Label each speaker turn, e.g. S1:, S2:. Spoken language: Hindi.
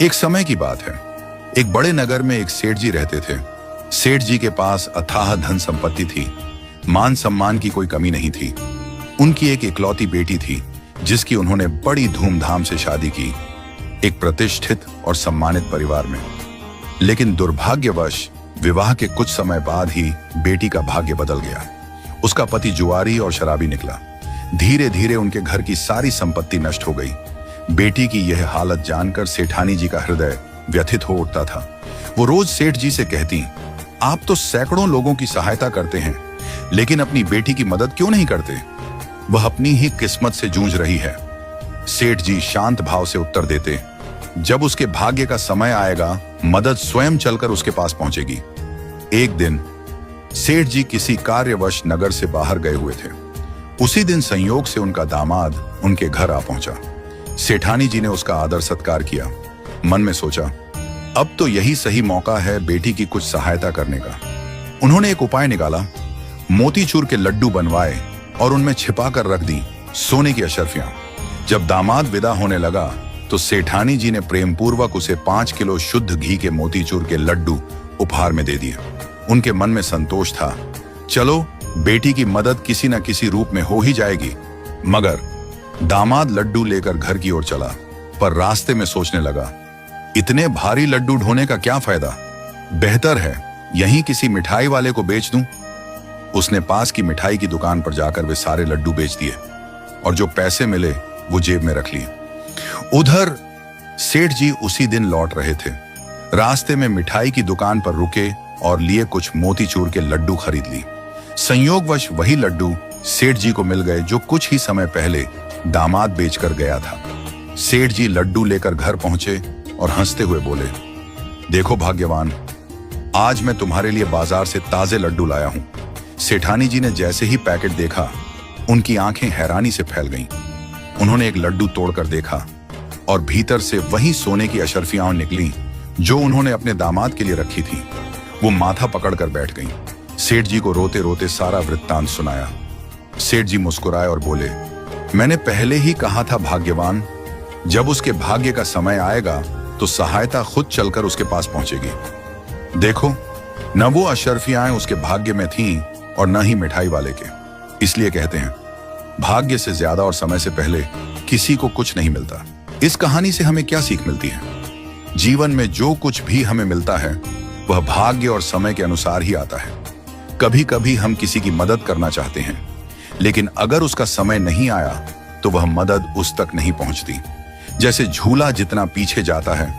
S1: एक समय की बात है। एक बड़े नगर में एक सेठ जी रहते थे। सेठ जी के पास अथाह धन संपत्ति थी। मान सम्मान की कोई कमी नहीं थी। उनकी एक इकलौती बेटी थी जिसकी उन्होंने बड़ी धूमधाम से शादी की, एक प्रतिष्ठित और सम्मानित परिवार में। लेकिन दुर्भाग्यवश विवाह के कुछ समय बाद ही बेटी का भाग्य बदल गया। उसका पति जुआरी और शराबी निकला। धीरे धीरे उनके घर की सारी संपत्ति नष्ट हो गई। बेटी की यह हालत जानकर सेठानी जी का हृदय व्यथित हो उठता था। वो रोज सेठ जी से कहती, आप तो सैकड़ों लोगों की सहायता करते हैं, लेकिन अपनी बेटी की मदद क्यों नहीं करते? वह अपनी ही किस्मत से जूझ रही है। सेठ जी शांत भाव से उत्तर देते, जब उसके भाग्य का समय आएगा, मदद स्वयं चलकर उसके पास पहुंचेगी। एक दिन सेठ जी किसी कार्यवश नगर से बाहर गए हुए थे। उसी दिन संयोग से उनका दामाद उनके घर आ पहुंचा। सेठानी जी ने उसका आदर सत्कार किया। मन में सोचा, अब तो यही सही मौका है बेटी की कुछ सहायता करने का। उन्होंने एक उपाय निकाला। मोतीचूर के लड्डू बनवाए और उनमें छिपा कर रख दी सोने की अशर्फियां। जब दामाद विदा होने लगा तो सेठानी जी ने प्रेम पूर्वक उसे 5 किलो शुद्ध घी के मोतीचूर के लड्डू उपहार में दे दिए। उनके मन में संतोष था, चलो बेटी की मदद किसी न किसी रूप में हो ही जाएगी। मगर दामाद लड्डू लेकर घर की ओर चला, पर रास्ते में सोचने लगा, इतने भारी लड्डू ढोने का क्या फायदा? बेहतर है यहीं किसी मिठाई वाले को बेच दूं। उसने पास की मिठाई की दुकान पर जाकर वे सारे लड्डू बेच दिए और जो पैसे मिले वो जेब में रख लिए। उधर सेठ जी उसी दिन लौट रहे थे। रास्ते में मिठाई की दुकान पर रुके और लिए कुछ मोतीचूर के लड्डू खरीद ली। संयोगवश वही लड्डू सेठ जी को मिल गए जो कुछ ही समय पहले दामाद बेचकर गया था। सेठ जी लड्डू लेकर घर पहुंचे और हंसते हुए बोले, देखो भाग्यवान, आज मैं तुम्हारे लिए बाजार से ताजे लड्डू लाया हूं। सेठानी जी ने जैसे ही पैकेट देखा, उनकी आंखें हैरानी से फैल गईं। उन्होंने एक लड्डू तोड़कर देखा और भीतर से वही सोने की अशर्फियां निकली जो उन्होंने अपने दामाद के लिए रखी थी। वो माथा पकड़कर बैठ गईं। सेठ जी को रोते रोते सारा वृत्तांत सुनाया। सेठ जी मुस्कुराए और बोले, मैंने पहले ही कहा था भाग्यवान, जब उसके भाग्य का समय आएगा तो सहायता खुद चलकर उसके पास पहुंचेगी। देखो, न वो अशर्फियां उसके भाग्य में थीं और न ही मिठाई वाले के। इसलिए कहते हैं, भाग्य से ज्यादा और समय से पहले किसी को कुछ नहीं मिलता। इस कहानी से हमें क्या सीख मिलती है? जीवन में जो कुछ भी हमें मिलता है वह भाग्य और समय के अनुसार ही आता है। कभी कभी हम किसी की मदद करना चाहते हैं, लेकिन अगर उसका समय नहीं आया तो वह मदद उस तक नहीं पहुंचती। जैसे झूला जितना पीछे जाता है